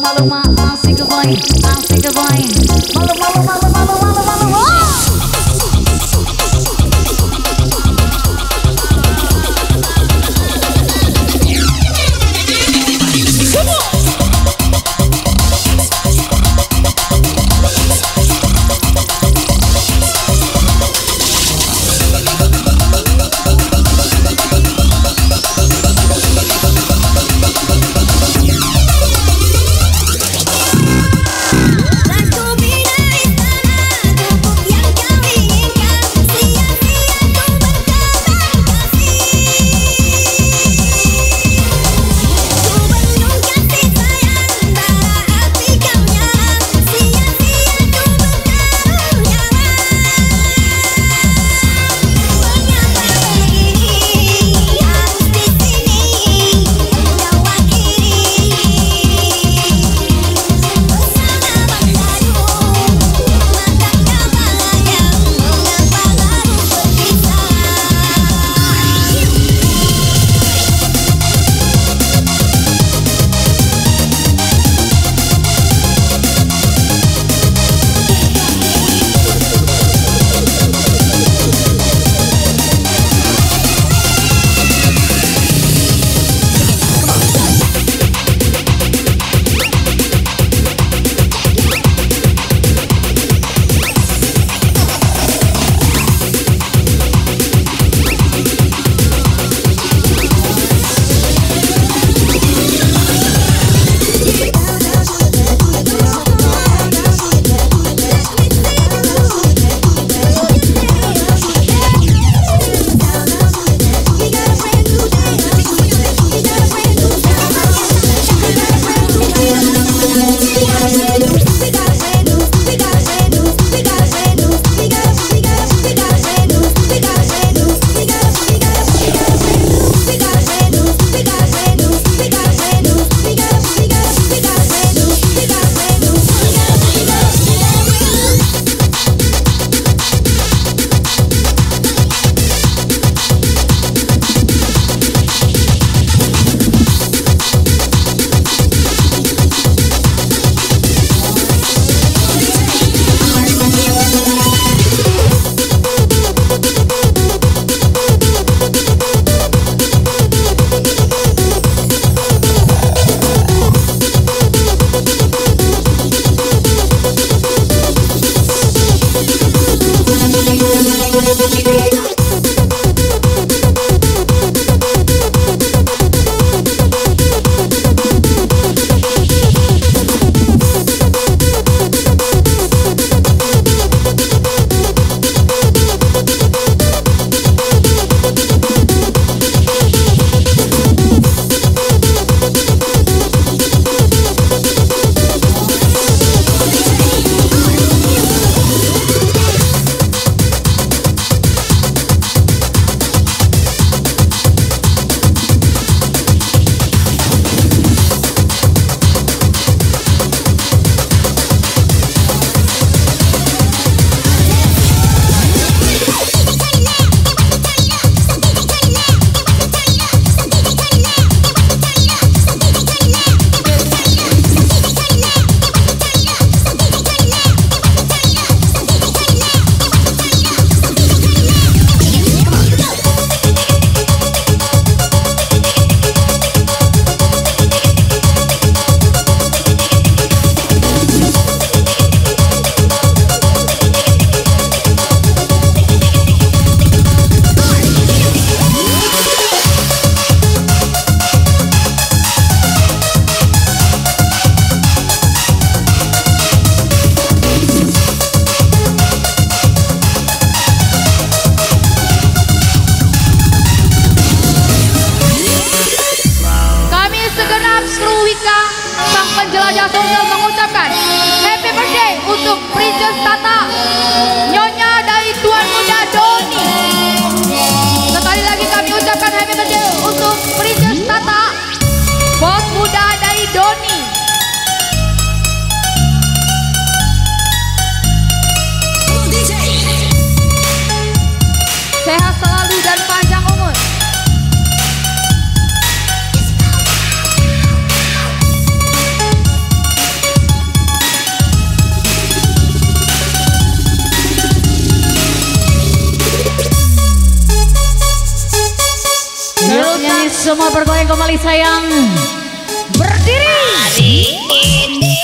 malu asik boy, asik boy. Malu malu malu malu malu malu. Like to be Semua bergoyang kembali sayang. Berdiri. Hari ini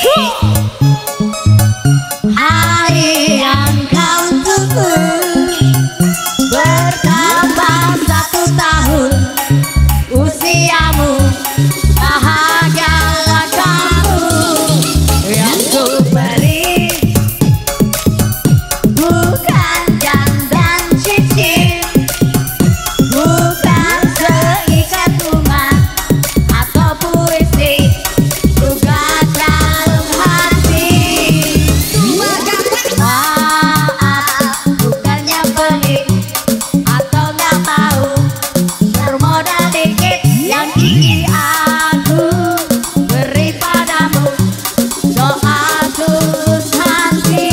hari yang kau tunggu, bertambah 1 tahun usiamu, bahagialah kamu yang ku beri, bukan jam dan cincin, bukan seikat bunga atau puisi, bukan dalam hati. Maaf, bukannya pelit atau nggak tahu, bermodal dikit yang ingin aku beri padamu, doa tulus hati.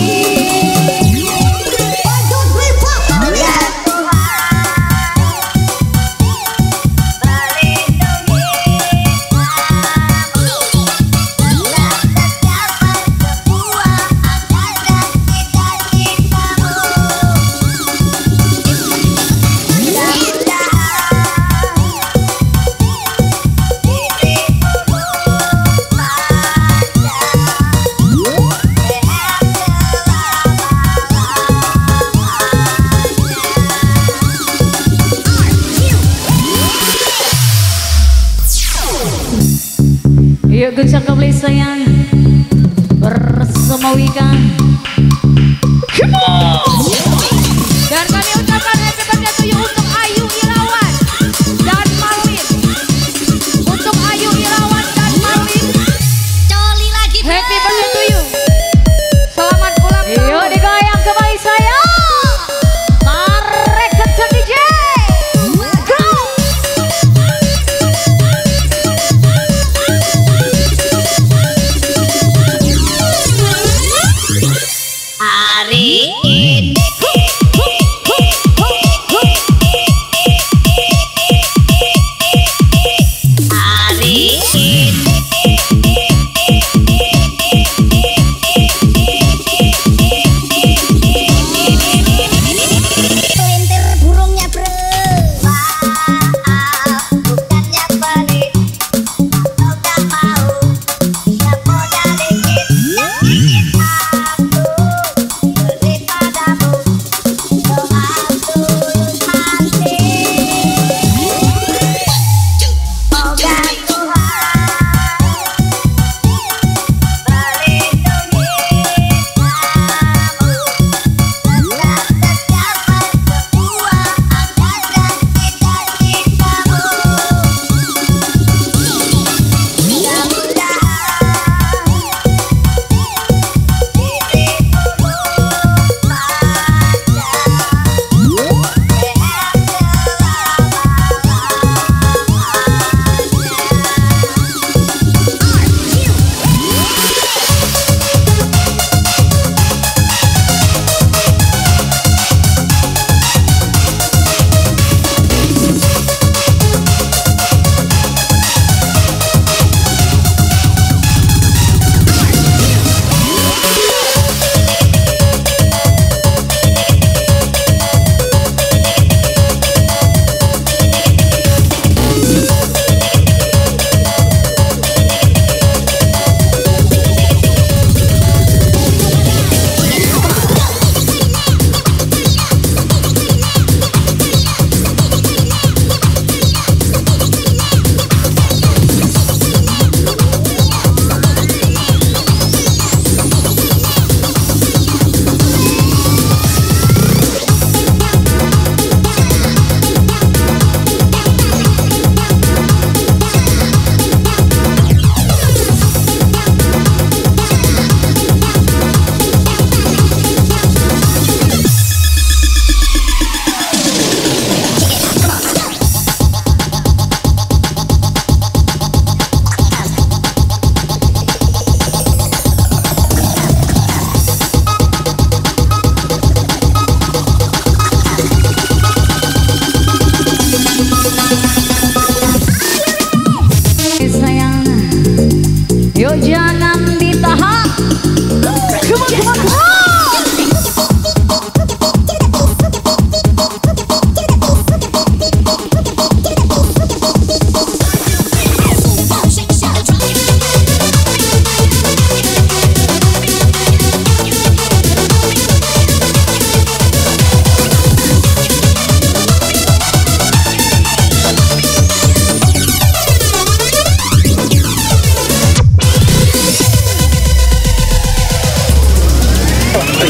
Yuk gencang kembali sayang bersama Wika. Dan kami ucapkan happy birthday to you untuk Ayu Irawan dan Marlin. Untuk Ayu Irawan dan Marlin, Coli lagi bro. happy birthday to you. Selamat ulang tahun. Yuk digoyang kembali sayang. Tarik kencang DJ. Go. Hari ini hari ini pelintir burungnya bro. Maaf, bukannya pelit atau gak mau, gak modal dikit yang ingin aku beri padamu,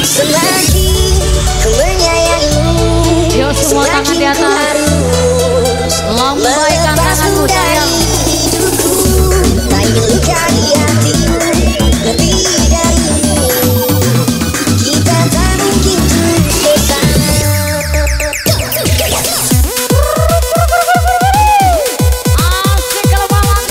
Semakin ku menyayangimu, Yuk semua tangan di atas. harus Lambaikan tanganmu sayang. main luka di hatimu, lebih darimu. Kita tak mungkin untuk bersama. Asik kalau malam.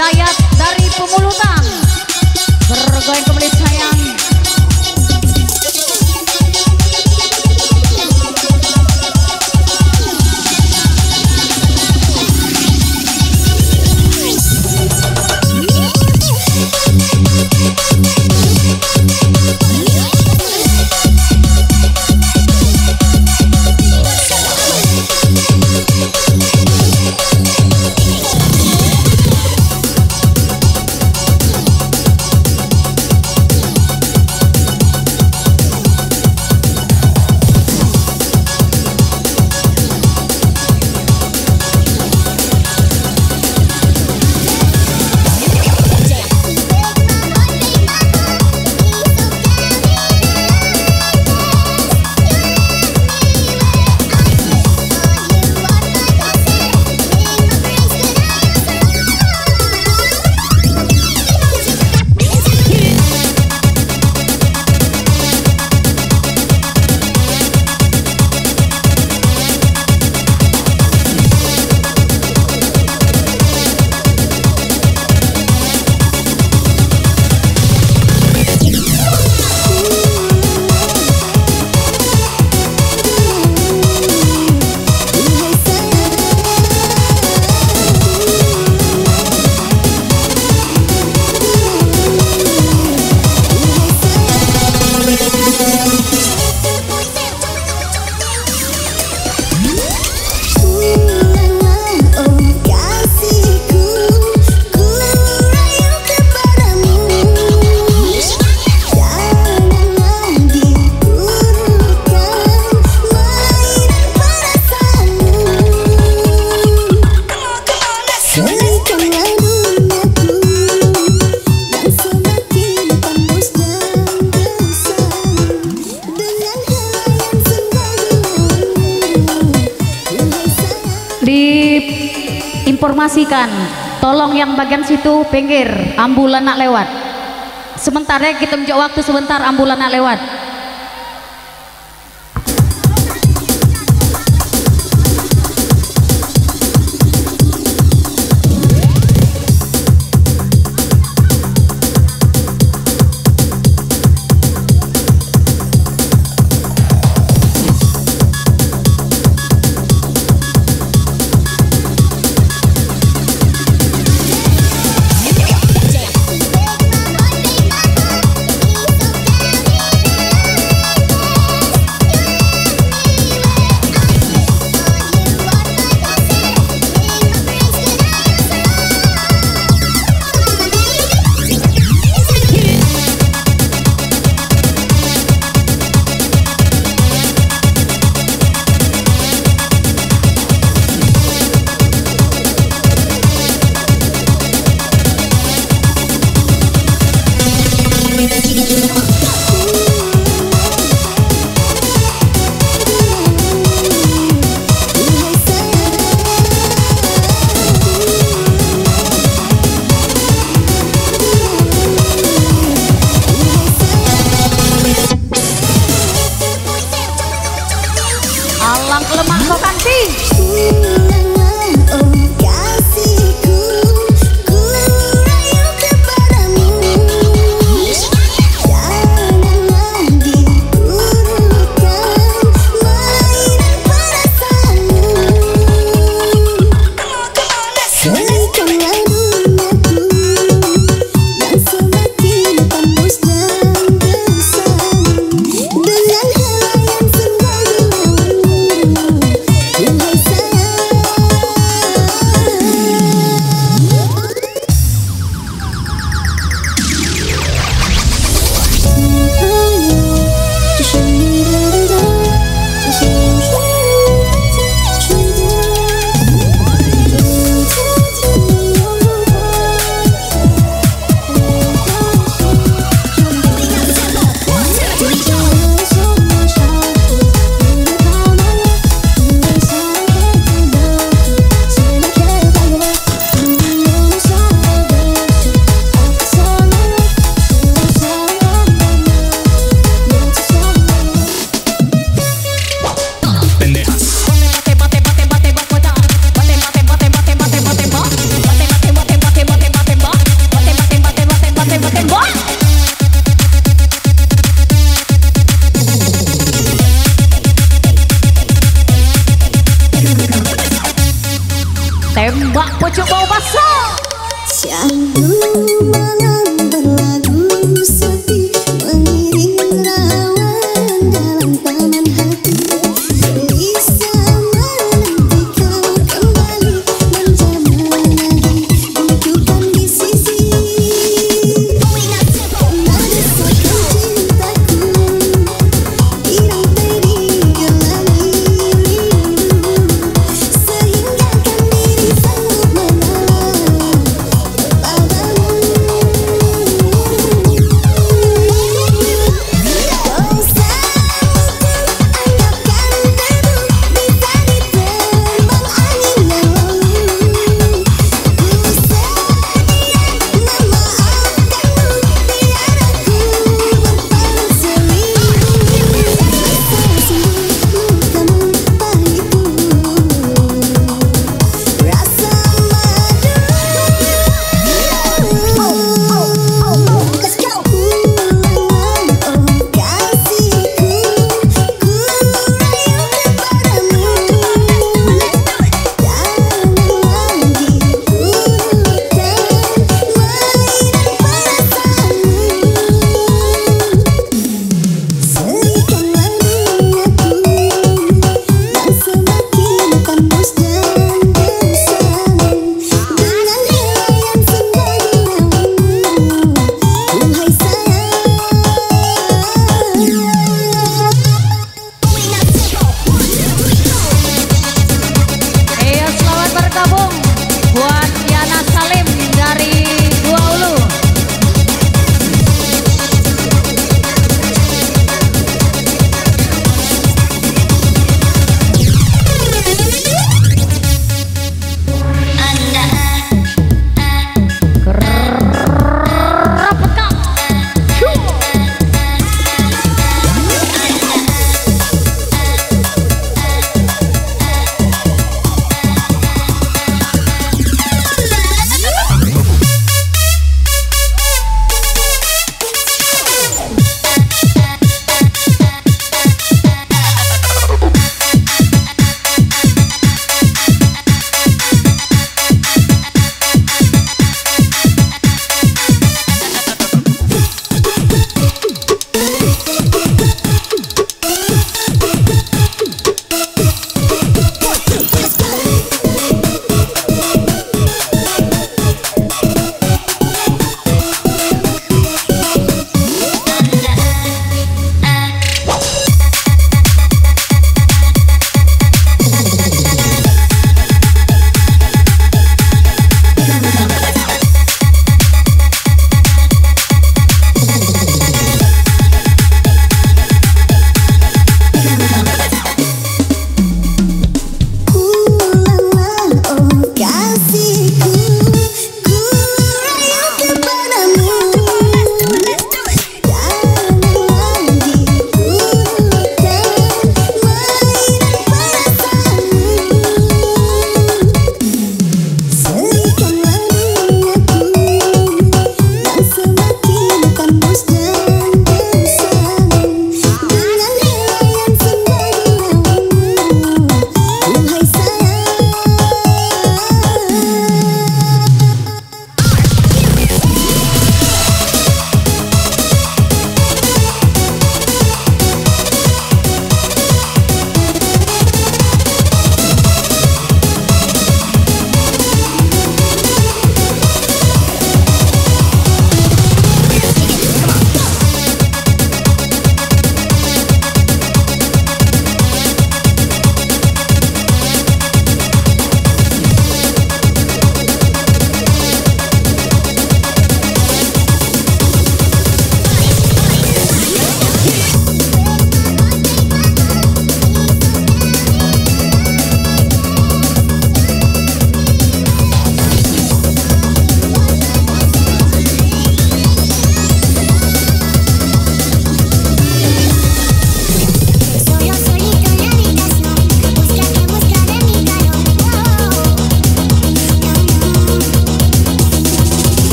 Dayat dari Pemulutan. Bergoyang kembali sayang. Diinformasikan, tolong yang bagian situ pinggir, ambulan nak lewat. Sementara kita menjauh waktu sebentar, ambulan nak lewat. Take my heart, Ojo bau baso. Candu malam berlagu sepi mengiring rawan dalam taman hati. Bisa menanti kau kembali menjamu lagi untukkan di sisi. Meresahkan cintaku dirantai digelangi rindu sehingga kan diri sanggup menolak. Padamu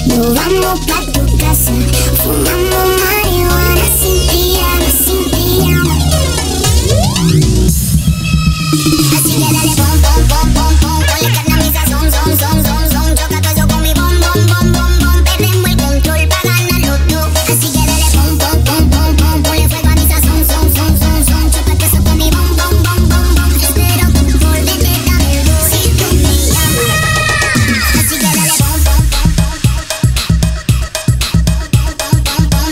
Nos vamos pa' tu casa, fumamos marihuana sin pijama, sin pijama. Así que dale pom, pom, pom, pom, pom, ponle carne a mi sazón, son, son, son, son. Choca todo eso con mi bom, bom, bom, bom, bom. Perdemos el control pa' ganarlo todo. Así que dale pom, pom, pom, pom, pom, ponle fuego a mi sazón, son, son, son, son. Choca todo eso con mi bom, bom, bom, bom, bom. Espero volverte a ver si tú me llamas. Así que dale pom, pom, pom, pom, pom, pom, pom, pom, pom, pom, pom.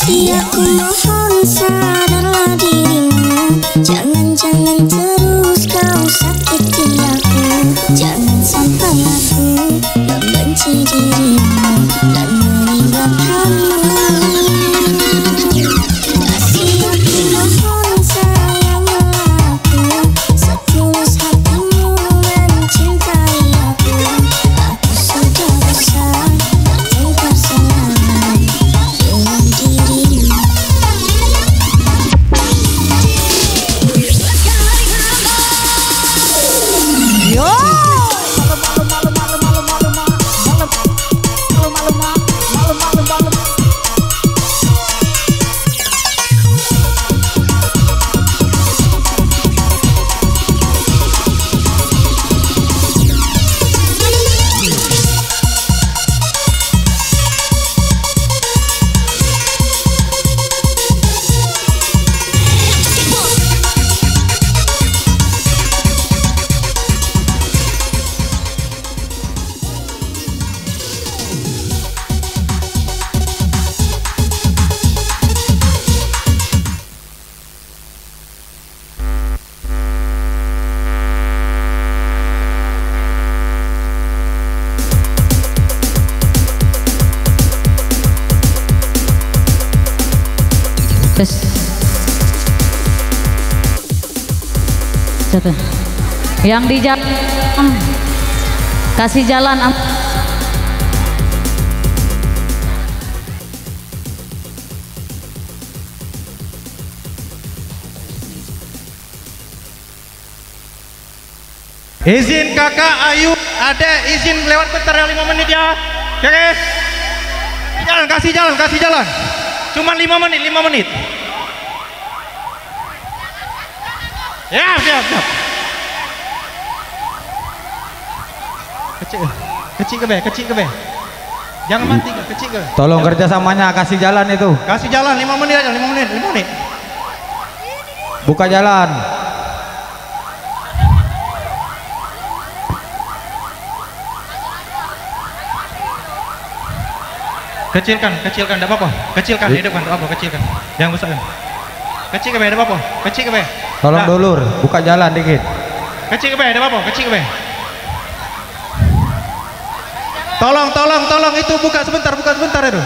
Kasih aku mohon sadarlah dirimu. Jangan terus kau sakiti aku. Jangan sampai aku membenci dirimu dan meninggalkanmu. Kasih aku mohon sayangilah aku. Setulus hatimu mencintai aku. Aku sudah besar bertengkar selama dengan dirimu. Yo. Terus satu yang di jalan kasih jalan izin kakak Ayu adek izin lewat bentar ya 5 menit ya. Oke kasih jalan cuma 5 menit ya siap kecil ke be jangan mati kecil ke tolong kerjasamanya, kasih jalan itu, kasih jalan 5 menit aja 5 menit buka jalan. Kecilkan, enggak apa-apa. Kecilkan, hidupkan, enggak apa-apa, kecilkan. Yang besar. Kecil ke be, enggak apa-apa. Kecil ke be. Tolong dulur, buka jalan dikit. Kecil ke be, enggak apa-apa, kecil ke be. Tolong itu buka sebentar itu.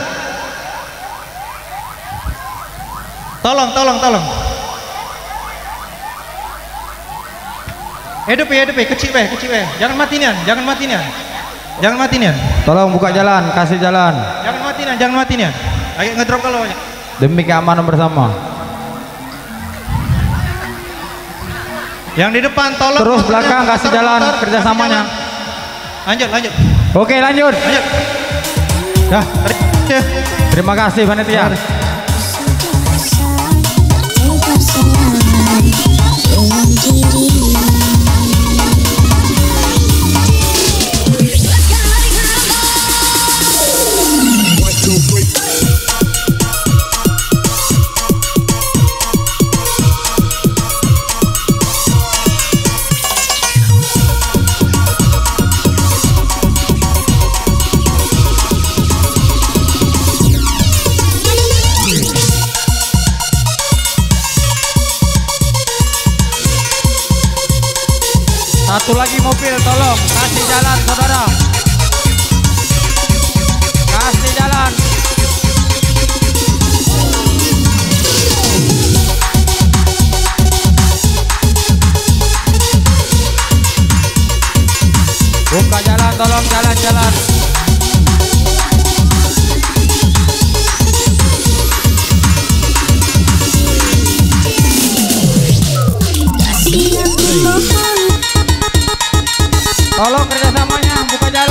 Tolong. Hidup, kecil be. Jangan mati nian. Tolong buka jalan, kasih jalan. Jangan mati nian. Ayo ngedrop kalau aja. Demi keamanan bersama. Yang di depan tolong. Terus belakang kasih jalan kerjasamanya. Lanjut. Oke lanjut. Dah. Terima kasih panitia. Satu lagi mobil, tolong kasih jalan saudara. Kasih jalan. Buka jalan, tolong jalan. Tolong kerjasamanya, buka jalan.